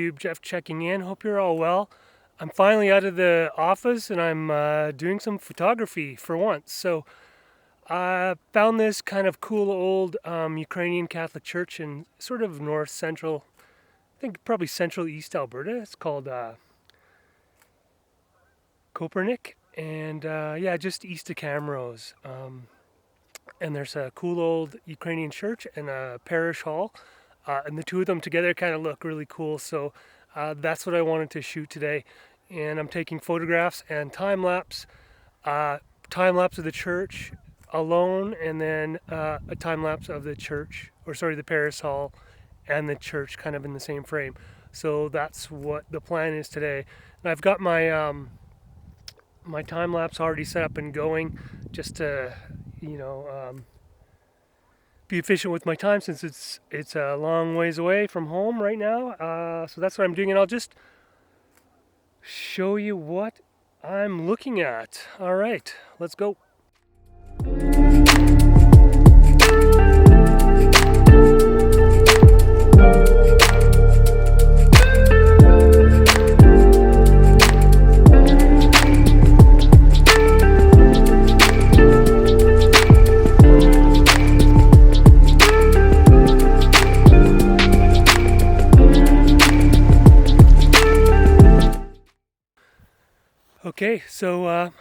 YouTube, Jeff checking in. Hope you're all well. I'm finally out of the office and I'm doing some photography for once. So I found this kind of cool old Ukrainian Catholic Church in sort of north central, I think probably central east Alberta. It's called Kopernick, and yeah, just east of Camrose. And there's a cool old Ukrainian church and a parish hall. And the two of them together kind of look really cool. So that's what I wanted to shoot today. And I'm taking photographs and time-lapse of the church alone, and then a time-lapse of the church, or sorry, the parish hall and the church kind of in the same frame. So that's what the plan is today. And I've got my my time-lapse already set up and going just to, be efficient with my time, since it's a long ways away from home right now. So that's what I'm doing, and I'll just show you what I'm looking at. All right, let's go. Okay, so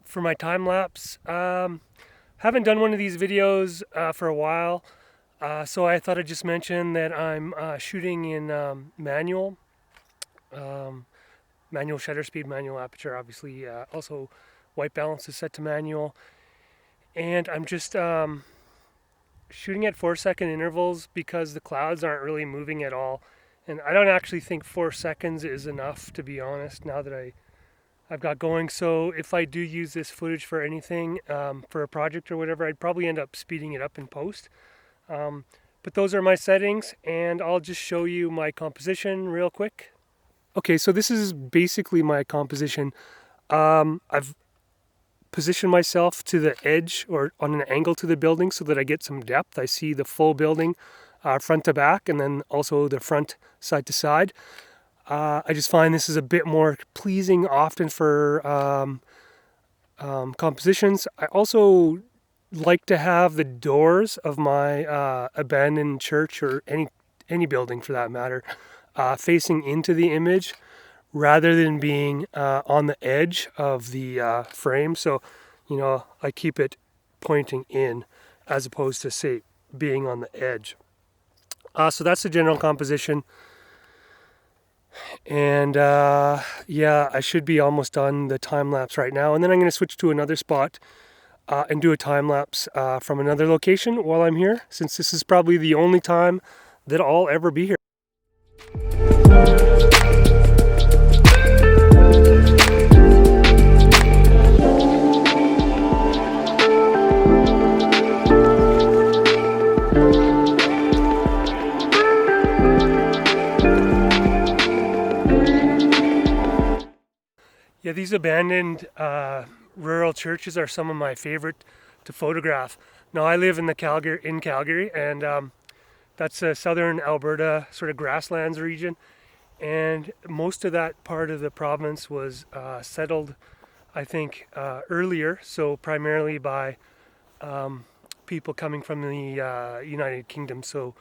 for my time lapse, haven't done one of these videos for a while, so I thought I'd just mention that I'm shooting in manual shutter speed, manual aperture, obviously. Also, white balance is set to manual, and I'm just shooting at 4-second intervals because the clouds aren't really moving at all, and I don't actually think 4 seconds is enough, to be honest, now that I've got going. So if I do use this footage for anything, for a project or whatever, I'd probably end up speeding it up in post. But those are my settings, and I'll just show you my composition real quick. Okay, so this is basically my composition. I've positioned myself to the edge or on an angle to the building so that I get some depth. I see the full building front to back, and then also the front side to side. I just find this is a bit more pleasing often for compositions. I also like to have the doors of my abandoned church, or any building for that matter, facing into the image rather than being on the edge of the frame. So, I keep it pointing in as opposed to, say, being on the edge. So that's the general composition. And yeah, I should be almost done the time lapse right now, and then I'm going to switch to another spot and do a time lapse from another location while I'm here, since this is probably the only time that I'll ever be here. Yeah, these abandoned rural churches are some of my favorite to photograph. Now, I live in Calgary, and that's a southern Alberta sort of grasslands region, and most of that part of the province was settled, I think, earlier, so primarily by people coming from the United Kingdom, so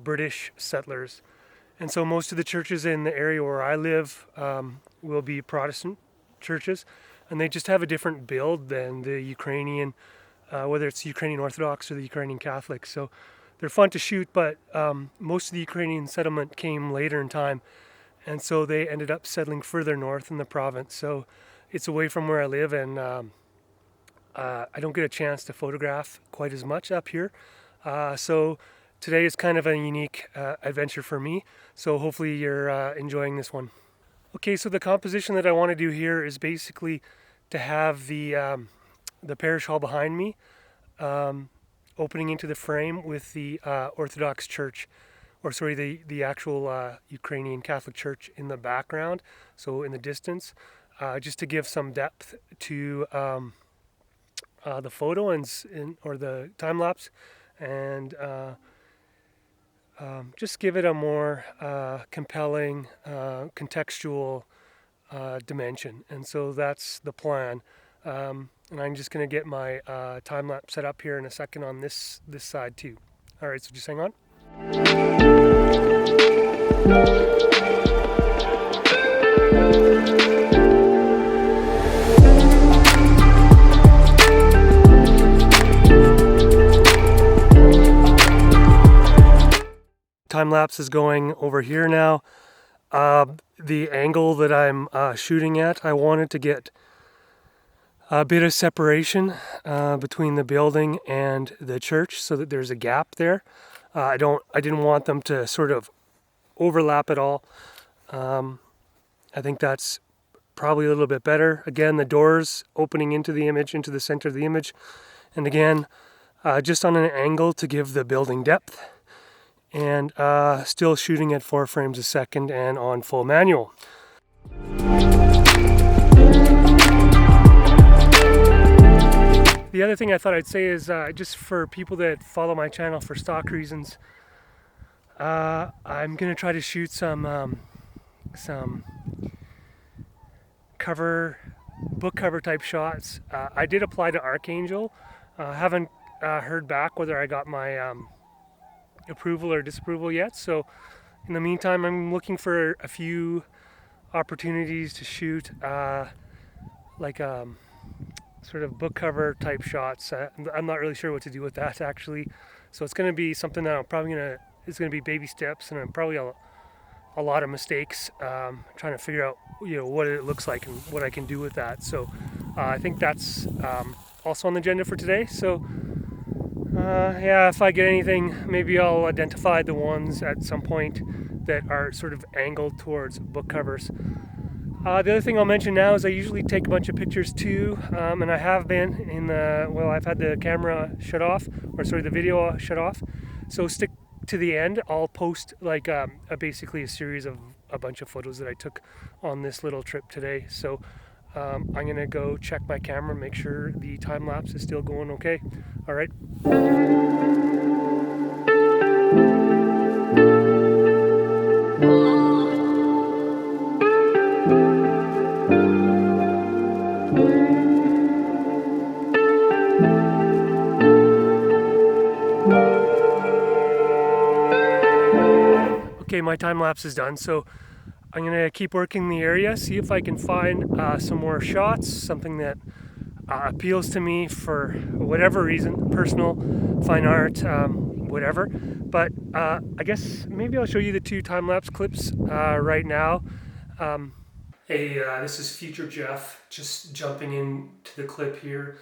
British settlers. And so most of the churches in the area where I live will be Protestant churches, and they just have a different build than the Ukrainian, whether it's the Ukrainian Orthodox or the Ukrainian Catholic. So they're fun to shoot, but most of the Ukrainian settlement came later in time, and so they ended up settling further north in the province. So it's away from where I live, and I don't get a chance to photograph quite as much up here. So today is kind of a unique adventure for me, so hopefully you're enjoying this one. Okay, so the composition that I want to do here is basically to have the parish hall behind me, opening into the frame with the Orthodox Church, or sorry, the actual Ukrainian Catholic Church in the background, so in the distance, just to give some depth to the photo or the time lapse, and just give it a more compelling, contextual dimension. And so that's the plan. And I'm just going to get my time lapse set up here in a second on this side too. All right, so just hang on. Time lapse is going over here now. The angle that I'm shooting at, I wanted to get a bit of separation between the building and the church so that there's a gap there. I didn't want them to sort of overlap at all. I think that's probably a little bit better. Again, the doors opening into the image, into the center of the image. And again, just on an angle to give the building depth. And still shooting at 4 frames a second and on full manual. The other thing I thought I'd say is just for people that follow my channel for stock reasons, I'm gonna try to shoot some book cover type shots. I did apply to Archangel. Haven't heard back whether I got my approval or disapproval yet. So in the meantime, I'm looking for a few opportunities to shoot sort of book cover type shots. I'm not really sure what to do with that actually. So it's going to be something that it's going to be baby steps, and I'm probably a lot of mistakes trying to figure out what it looks like and what I can do with that. So I think that's also on the agenda for today. So yeah, if I get anything, maybe I'll identify the ones at some point that are sort of angled towards book covers. The other thing I'll mention now is I usually take a bunch of pictures too, and I have been I've had the camera shut off, the video shut off. So stick to the end. I'll post basically a series of a bunch of photos that I took on this little trip today. So I'm gonna go check my camera, make sure the time lapse is still going okay. All right. Okay, my time lapse is done. So I'm gonna keep working the area, see if I can find some more shots, something that appeals to me for whatever reason, personal, fine art, whatever. But I guess maybe I'll show you the 2 time-lapse clips right now. Hey, this is Future Jeff, just jumping into the clip here.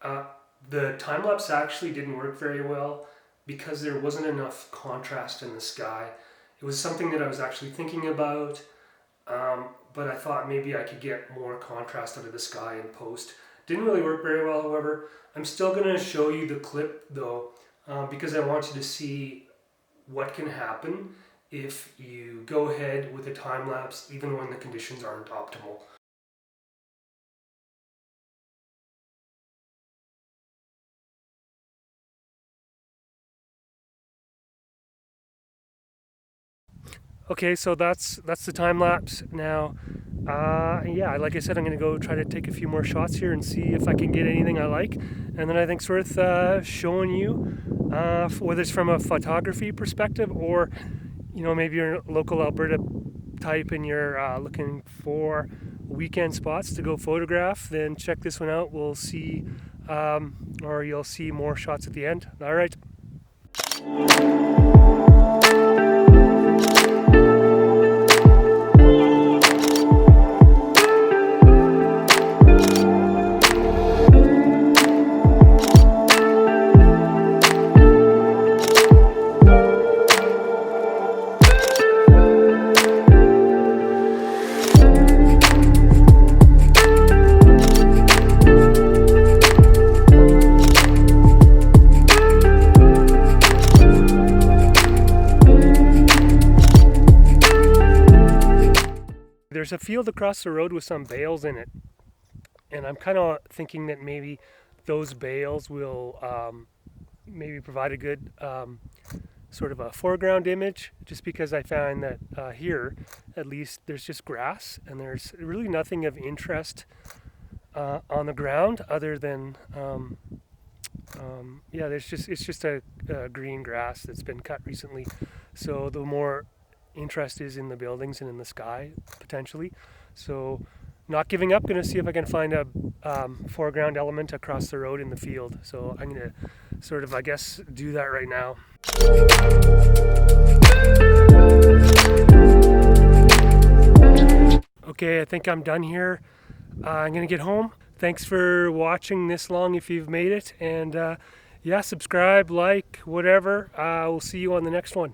The time-lapse actually didn't work very well because there wasn't enough contrast in the sky. It was something that I was actually thinking about, but I thought maybe I could get more contrast out of the sky in post. Didn't really work very well, however. I'm still going to show you the clip though, because I want you to see what can happen if you go ahead with a time lapse even when the conditions aren't optimal. Okay, so that's the time lapse now. Yeah, like I said, I'm going to go try to take a few more shots here and see if I can get anything I like. And then I think it's worth showing you, whether it's from a photography perspective or, maybe you're a local Alberta type and you're looking for weekend spots to go photograph, then check this one out. We'll see, or you'll see more shots at the end. All right. There's a field across the road with some bales in it, and I'm kind of thinking that maybe those bales will maybe provide a good sort of a foreground image, just because I find that here, at least, there's just grass and there's really nothing of interest on the ground other than yeah, it's just a green grass that's been cut recently. So the more interest is in the buildings and in the sky potentially. So not giving up, going to see if I can find a foreground element across the road in the field. So I'm going to sort of, I guess, do that right now. Okay, I think I'm done here. I'm going to get home. Thanks for watching this long if you've made it. And yeah, subscribe, like, whatever. We'll see you on the next one.